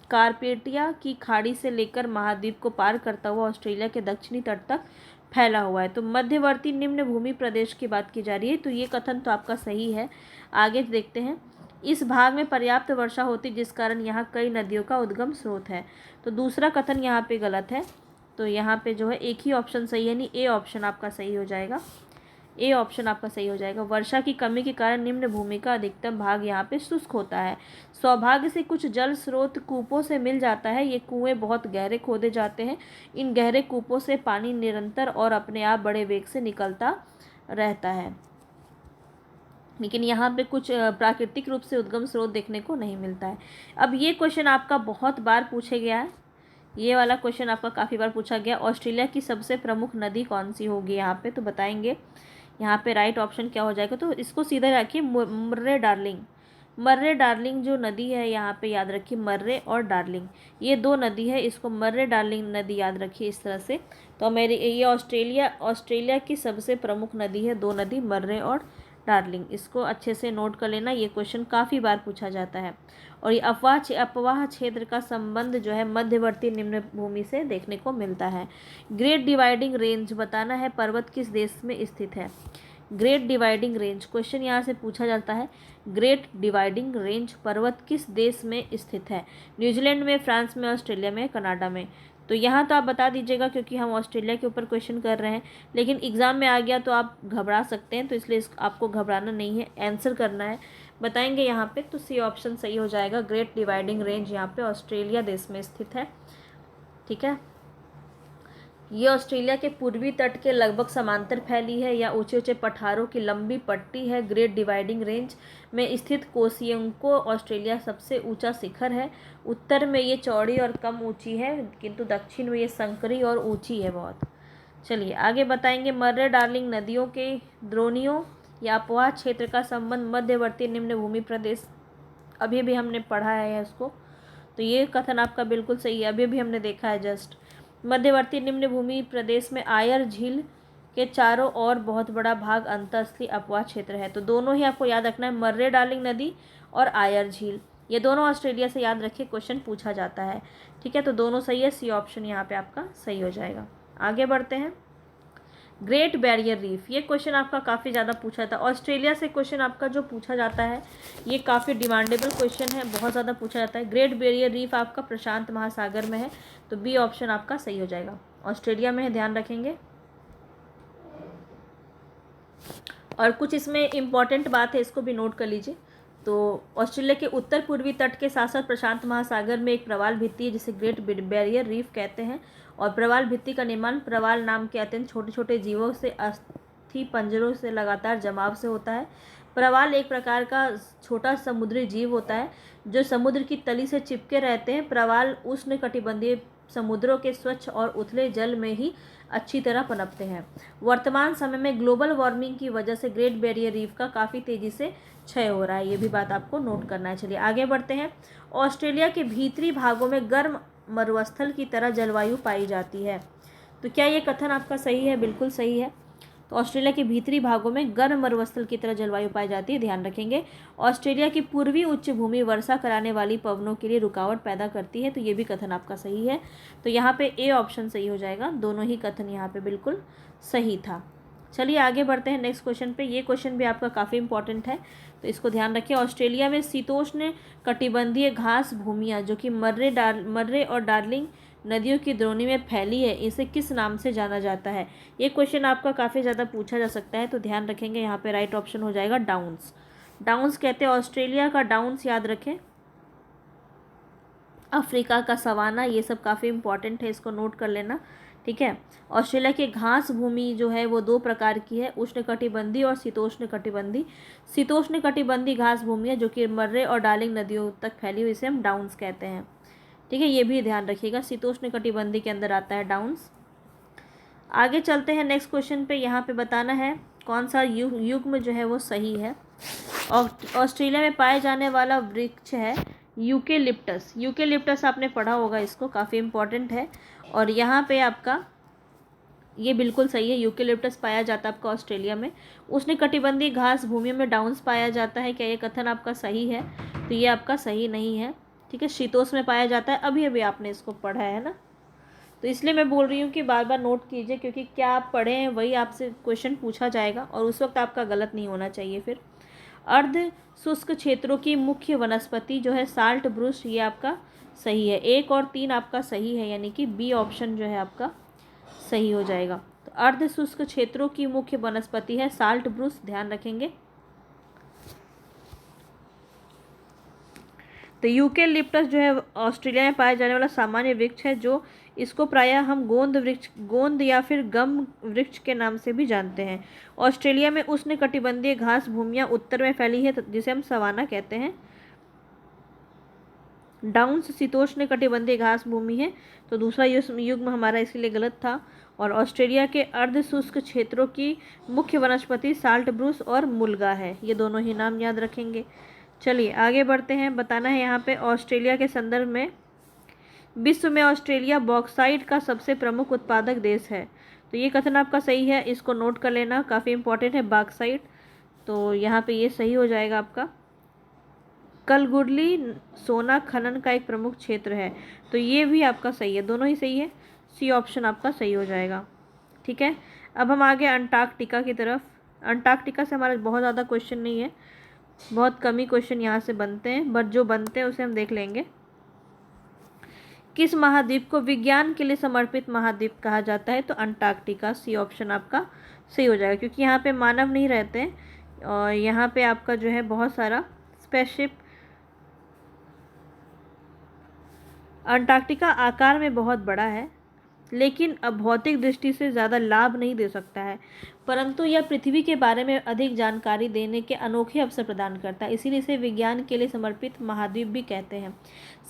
कारपेटिया की खाड़ी से लेकर महाद्वीप को पार करता हुआ ऑस्ट्रेलिया के दक्षिणी तट तक फैला हुआ है। तो मध्यवर्ती निम्न भूमि प्रदेश की बात की जा रही है, तो ये कथन तो आपका सही है। आगे देखते हैं, इस भाग में पर्याप्त वर्षा होती जिस कारण यहाँ कई नदियों का उद्गम स्रोत है। तो दूसरा कथन यहाँ पे गलत है। तो यहाँ पे जो है एक ही ऑप्शन सही है, यानी ए ऑप्शन आपका सही हो जाएगा। ए ऑप्शन आपका सही हो जाएगा। वर्षा की कमी के कारण निम्न भूमि का अधिकतम भाग यहाँ पे शुष्क होता है। सौभाग्य से कुछ जल स्रोत कूपों से मिल जाता है। ये कुएं बहुत गहरे खोदे जाते हैं। इन गहरे कूपों से पानी निरंतर और अपने आप बड़े वेग से निकलता रहता है, लेकिन यहाँ पे कुछ प्राकृतिक रूप से उद्गम स्रोत देखने को नहीं मिलता है। अब ये क्वेश्चन आपका बहुत बार पूछा गया है, ये वाला क्वेश्चन आपका काफ़ी बार पूछा गया। ऑस्ट्रेलिया की सबसे प्रमुख नदी कौन सी होगी यहाँ पे, तो बताएंगे। यहाँ पे राइट ऑप्शन क्या हो जाएगा, तो इसको सीधा रखिए, मर्रे डार्लिंग। मर्रे डार्लिंग जो नदी है यहाँ पे याद रखिए, मर्रे और डार्लिंग ये 2 नदी है, इसको मर्रे डार्लिंग नदी याद रखिए इस तरह से। तो ये ऑस्ट्रेलिया की सबसे प्रमुख नदी है, 2 नदी मर्रे और डार्लिंग, इसको अच्छे से नोट कर लेना। ये क्वेश्चन काफ़ी बार पूछा जाता है। और ये अपवाह क्षेत्र का संबंध जो है मध्यवर्ती निम्न भूमि से देखने को मिलता है। ग्रेट डिवाइडिंग रेंज बताना है, पर्वत किस देश में स्थित है। ग्रेट डिवाइडिंग रेंज क्वेश्चन यहाँ से पूछा जाता है। ग्रेट डिवाइडिंग रेंज पर्वत किस देश में स्थित है। न्यूजीलैंड में, फ्रांस में, ऑस्ट्रेलिया में, कनाडा में। तो यहाँ तो आप बता दीजिएगा, क्योंकि हम ऑस्ट्रेलिया के ऊपर क्वेश्चन कर रहे हैं, लेकिन एग्ज़ाम में आ गया तो आप घबरा सकते हैं, तो इसलिए आपको घबराना नहीं है, आंसर करना है। बताएंगे यहाँ पे, तो सी ऑप्शन सही हो जाएगा। ग्रेट डिवाइडिंग रेंज यहाँ पे ऑस्ट्रेलिया देश में स्थित है। ठीक है, ये ऑस्ट्रेलिया के पूर्वी तट के लगभग समांतर फैली है या ऊंचे ऊंचे पठारों की लंबी पट्टी है। ग्रेट डिवाइडिंग रेंज में स्थित कोसियंको ऑस्ट्रेलिया सबसे ऊंचा शिखर है। उत्तर में ये चौड़ी और कम ऊंची है, किंतु दक्षिण में ये संकरी और ऊंची है बहुत। चलिए आगे बताएंगे। मर्रे डार्लिंग नदियों के द्रोणियों या अपवाह क्षेत्र का संबंध मध्यवर्ती निम्न भूमि प्रदेश, अभी भी हमने पढ़ा है उसको, तो ये कथन आपका बिल्कुल सही है, अभी भी हमने देखा है जस्ट। मध्यवर्ती निम्न भूमि प्रदेश में आयर झील के चारों ओर बहुत बड़ा भाग अंतःस्थलीय अपवाह क्षेत्र है। तो दोनों ही आपको याद रखना है, मर्रे डार्लिंग नदी और आयर झील, ये दोनों ऑस्ट्रेलिया से याद रखिए, क्वेश्चन पूछा जाता है। ठीक है, तो दोनों सही है, सी ऑप्शन यहाँ पे आपका सही हो जाएगा। आगे बढ़ते हैं। ग्रेट बैरियर रीफ, ये क्वेश्चन आपका काफ़ी ज़्यादा पूछा था। ऑस्ट्रेलिया से क्वेश्चन आपका जो पूछा जाता है ये काफ़ी डिमांडेबल क्वेश्चन है, बहुत ज़्यादा पूछा जाता है। ग्रेट बैरियर रीफ आपका प्रशांत महासागर में है, तो बी ऑप्शन आपका सही हो जाएगा। ऑस्ट्रेलिया में है, ध्यान रखेंगे। और कुछ इसमें इम्पॉर्टेंट बात है, इसको भी नोट कर लीजिए। तो ऑस्ट्रेलिया के उत्तर पूर्वी तट के साथ साथ प्रशांत महासागर में एक प्रवाल भित्ति है जिसे ग्रेट बैरियर रीफ कहते हैं। और प्रवाल भित्ति का निर्माण प्रवाल नाम के अत्यंत छोटे छोटे जीवों से अस्थि पंजरों से लगातार जमाव से होता है। प्रवाल एक प्रकार का छोटा समुद्री जीव होता है जो समुद्र की तली से चिपके रहते हैं। प्रवाल उष्णकटिबंधीय समुद्रों के स्वच्छ और उथले जल में ही अच्छी तरह पनपते हैं। वर्तमान समय में ग्लोबल वार्मिंग की वजह से ग्रेट बैरियर रीफ का काफ़ी तेज़ी से क्षय हो रहा है, ये भी बात आपको नोट करना है। चलिए आगे बढ़ते हैं। ऑस्ट्रेलिया के भीतरी भागों में गर्म मरुस्थल की तरह जलवायु पाई जाती है, तो क्या ये कथन आपका सही है? बिल्कुल सही है। तो ऑस्ट्रेलिया के भीतरी भागों में गर्म मरुस्थल की तरह जलवायु पाई जाती है, ध्यान रखेंगे। ऑस्ट्रेलिया की पूर्वी उच्च भूमि वर्षा कराने वाली पवनों के लिए रुकावट पैदा करती है, तो ये भी कथन आपका सही है। तो यहाँ पे ए ऑप्शन सही हो जाएगा, दोनों ही कथन यहाँ पे बिल्कुल सही था। चलिए आगे बढ़ते हैं नेक्स्ट क्वेश्चन पे। ये क्वेश्चन भी आपका काफ़ी इंपॉर्टेंट है, तो इसको ध्यान रखिए। ऑस्ट्रेलिया में शीतोष्ण कटिबंधीय घास भूमियाँ जो कि मर्रे और डार्लिंग नदियों की द्रोणी में फैली है, इसे किस नाम से जाना जाता है? ये क्वेश्चन आपका काफ़ी ज़्यादा पूछा जा सकता है, तो ध्यान रखेंगे। यहाँ पे राइट ऑप्शन हो जाएगा डाउन्स। डाउन्स कहते हैं ऑस्ट्रेलिया का डाउन्स, याद रखें। अफ्रीका का सवाना, ये सब काफ़ी इंपॉर्टेंट है, इसको नोट कर लेना। ठीक है, ऑस्ट्रेलिया की घास भूमि जो है वो दो प्रकार की है, उष्णकटिबंधी और शीतोष्ण कटिबंधी। शीतोष्ण कटिबंधी घास भूमि है जो कि मर्रे और डार्लिंग नदियों तक फैली हुई, इसे हम डाउन्स कहते हैं। ठीक है, ये भी ध्यान रखिएगा, शीतोष्ण कटिबंधी के अंदर आता है डाउन्स। आगे चलते हैं नेक्स्ट क्वेश्चन पे। यहाँ पे बताना है कौन सा युग्म जो है वो सही है। ऑस्ट्रेलिया में पाए जाने वाला वृक्ष है यूकेलिप्टस। यूकेलिप्टस आपने पढ़ा होगा, इसको काफ़ी इंपॉर्टेंट है। और यहाँ पे आपका ये बिल्कुल सही है, यूकेलिप्टस पाया जाता है आपका ऑस्ट्रेलिया में। उष्णकटिबंधीय घास भूमि में डाउन्स पाया जाता है, क्या ये कथन आपका सही है? तो ये आपका सही नहीं है। ठीक है, शीतोष्ण में पाया जाता है, अभी अभी आपने इसको पढ़ा है ना, तो इसलिए मैं बोल रही हूँ कि बार बार नोट कीजिए, क्योंकि क्या आप पढ़े हैं वही आपसे क्वेश्चन पूछा जाएगा और उस वक्त आपका गलत नहीं होना चाहिए फिर। अर्ध शुष्क क्षेत्रों की मुख्य वनस्पति जो है साल्ट ब्रूस, ये आपका सही है। 1 और 3 आपका सही है, यानी कि बी ऑप्शन जो है आपका सही हो जाएगा। तो अर्ध शुष्क क्षेत्रों की मुख्य वनस्पति है साल्ट ब्रूस, ध्यान रखेंगे। तो यूकेलिप्टस जो है ऑस्ट्रेलिया में पाया जाने वाला सामान्य वृक्ष है, जो इसको प्रायः हम गोंद या फिर गम वृक्ष के नाम से भी जानते हैं। ऑस्ट्रेलिया में उष्णकटिबंधीय घास भूमियाँ उत्तर में फैली है, जिसे हम सवाना कहते हैं। डाउन्स शीतोष्ण कटिबंधीय घास भूमि है, तो दूसरा युग्म हमारा इसलिए गलत था। और ऑस्ट्रेलिया के अर्ध शुष्क क्षेत्रों की मुख्य वनस्पति साल्ट ब्रूस और मुल्गा है, ये दोनों ही नाम याद रखेंगे। चलिए आगे बढ़ते हैं। बताना है यहाँ पे ऑस्ट्रेलिया के संदर्भ में, विश्व में ऑस्ट्रेलिया बॉक्साइट का सबसे प्रमुख उत्पादक देश है, तो ये कथन आपका सही है, इसको नोट कर लेना, काफ़ी इंपॉर्टेंट है बॉक्साइट। तो यहाँ पे ये सही हो जाएगा आपका। कलगुडली सोना खनन का एक प्रमुख क्षेत्र है, तो ये भी आपका सही है, दोनों ही सही है, सी ऑप्शन आपका सही हो जाएगा। ठीक है, अब हम आगे अंटार्कटिका की तरफ। अंटार्कटिका से हमारा बहुत ज़्यादा क्वेश्चन नहीं है, बहुत कम ही क्वेश्चन यहाँ से बनते हैं, बट जो बनते हैं उसे हम देख लेंगे। किस महाद्वीप को विज्ञान के लिए समर्पित महाद्वीप कहा जाता है? तो अंटार्कटिका, सी ऑप्शन आपका सही हो जाएगा, क्योंकि यहाँ पे मानव नहीं रहते हैं और यहाँ पे आपका जो है बहुत सारा स्पेसशिप। अंटार्कटिका आकार में बहुत बड़ा है, लेकिन अब भौतिक दृष्टि से ज़्यादा लाभ नहीं दे सकता है, परंतु यह पृथ्वी के बारे में अधिक जानकारी देने के अनोखे अवसर प्रदान करता है, इसीलिए इसे विज्ञान के लिए समर्पित महाद्वीप भी कहते हैं।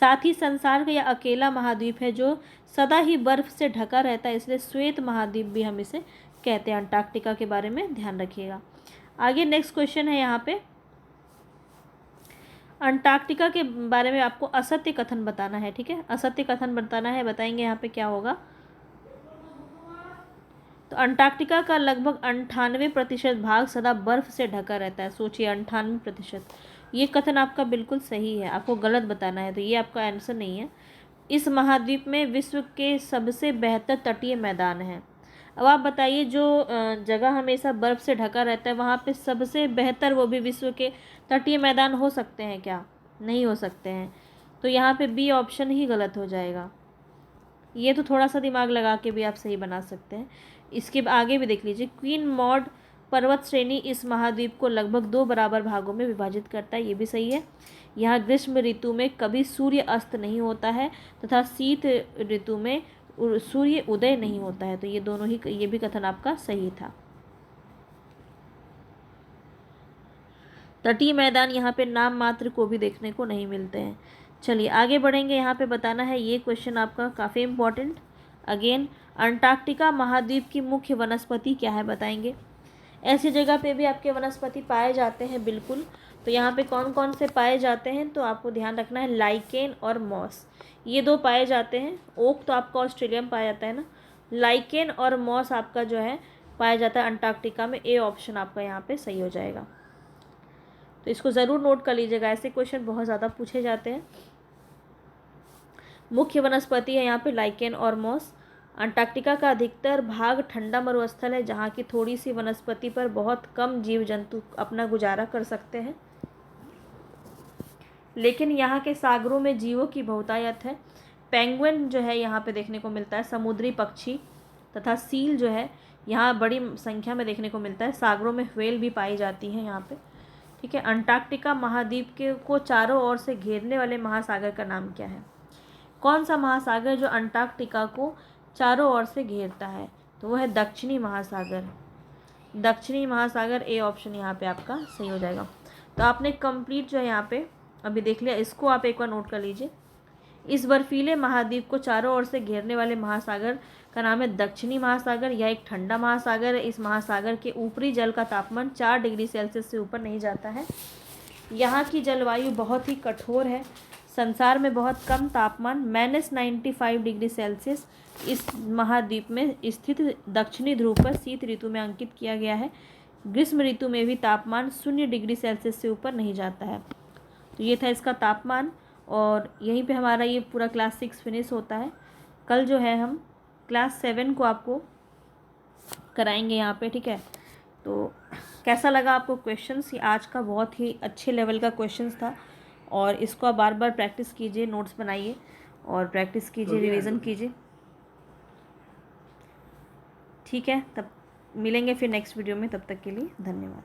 साथ ही संसार का यह अकेला महाद्वीप है जो सदा ही बर्फ से ढका रहता है, इसलिए श्वेत महाद्वीप भी हम इसे कहते हैं। अंटार्कटिका के बारे में ध्यान रखिएगा। आगे नेक्स्ट क्वेश्चन है यहाँ पे, अंटार्कटिका के बारे में आपको असत्य कथन बताना है। ठीक है, असत्य कथन बताना है, बताएंगे यहाँ पे क्या होगा। तो अंटार्कटिका का लगभग 98% भाग सदा बर्फ से ढका रहता है। सोचिए 98%, ये कथन आपका बिल्कुल सही है, आपको गलत बताना है, तो ये आपका आंसर नहीं है। इस महाद्वीप में विश्व के सबसे बेहतर तटीय मैदान है। अब आप बताइए, जो जगह हमेशा बर्फ़ से ढका रहता है वहाँ पे सबसे बेहतर, वो भी विश्व के तटीय मैदान हो सकते हैं क्या? नहीं हो सकते हैं। तो यहाँ पे बी ऑप्शन ही गलत हो जाएगा। ये तो थोड़ा सा दिमाग लगा के भी आप सही बना सकते हैं। इसके आगे भी देख लीजिए, क्वीन मॉड पर्वत श्रेणी इस महाद्वीप को लगभग 2 बराबर भागों में विभाजित करता है, ये भी सही है। यहाँ ग्रीष्म ऋतु में कभी सूर्य अस्त नहीं होता है तथा शीत ऋतु में सूर्य उदय नहीं होता है, तो ये दोनों ही, ये भी कथन आपका सही था। तटीय मैदान यहाँ पे नाम मात्र को भी देखने को नहीं मिलते हैं। चलिए आगे बढ़ेंगे। यहाँ पे बताना है, ये क्वेश्चन आपका काफ़ी इम्पोर्टेंट। अगेन, अंटार्कटिका महाद्वीप की मुख्य वनस्पति क्या है, बताएंगे। ऐसी जगह पे भी आपके वनस्पति पाए जाते हैं, बिल्कुल। तो यहाँ पे कौन कौन से पाए जाते हैं, तो आपको ध्यान रखना है, लाइकेन और मॉस, ये 2 पाए जाते हैं। ओक तो आपका ऑस्ट्रेलिया में पाया जाता है ना, लाइकेन और मॉस आपका जो है पाया जाता है अंटार्कटिका में। ए ऑप्शन आपका यहाँ पे सही हो जाएगा। तो इसको ज़रूर नोट कर लीजिएगा, ऐसे क्वेश्चन बहुत ज़्यादा पूछे जाते हैं। मुख्य वनस्पति है यहाँ पे लाइकेन और मॉस। अंटार्कटिका का अधिकतर भाग ठंडा मरुस्थल है, जहाँ की थोड़ी सी वनस्पति पर बहुत कम जीव जंतु अपना गुजारा कर सकते हैं, लेकिन यहाँ के सागरों में जीवों की बहुतायत है। पेंगुइन जो है यहाँ पे देखने को मिलता है, समुद्री पक्षी तथा सील जो है यहाँ बड़ी संख्या में देखने को मिलता है। सागरों में व्हेल भी पाई जाती हैं यहाँ पे। ठीक है, अंटार्कटिका महाद्वीप के को चारों ओर से घेरने वाले महासागर का नाम क्या है? कौन सा महासागर जो अंटार्कटिका को चारों ओर से घेरता है? तो वो है दक्षिणी महासागर। दक्षिणी महासागर, ए ऑप्शन यहाँ पे आपका सही हो जाएगा। तो आपने कंप्लीट जो है यहाँ पे अभी देख लिया, इसको आप एक बार नोट कर लीजिए। इस बर्फीले महाद्वीप को चारों ओर से घेरने वाले महासागर का नाम है दक्षिणी महासागर। यह एक ठंडा महासागर है। इस महासागर के ऊपरी जल का तापमान 4 डिग्री सेल्सियस से ऊपर नहीं जाता है। यहाँ की जलवायु बहुत ही कठोर है। संसार में बहुत कम तापमान -95 डिग्री सेल्सियस इस महाद्वीप में स्थित दक्षिणी ध्रुव पर शीत ऋतु में अंकित किया गया है। ग्रीष्म ऋतु में भी तापमान 0 डिग्री सेल्सियस से ऊपर नहीं जाता है। तो ये था इसका तापमान, और यहीं पे हमारा ये पूरा क्लास 6 फिनिश होता है। कल जो है हम क्लास 7 को आपको कराएंगे यहाँ पे। ठीक है, तो कैसा लगा आपको क्वेश्चंस? ये आज का बहुत ही अच्छे लेवल का क्वेश्चंस था, और इसको आप बार बार प्रैक्टिस कीजिए, नोट्स बनाइए और प्रैक्टिस कीजिए, रिवीजन कीजिए। ठीक है, तब मिलेंगे फिर नेक्स्ट वीडियो में। तब तक के लिए धन्यवाद।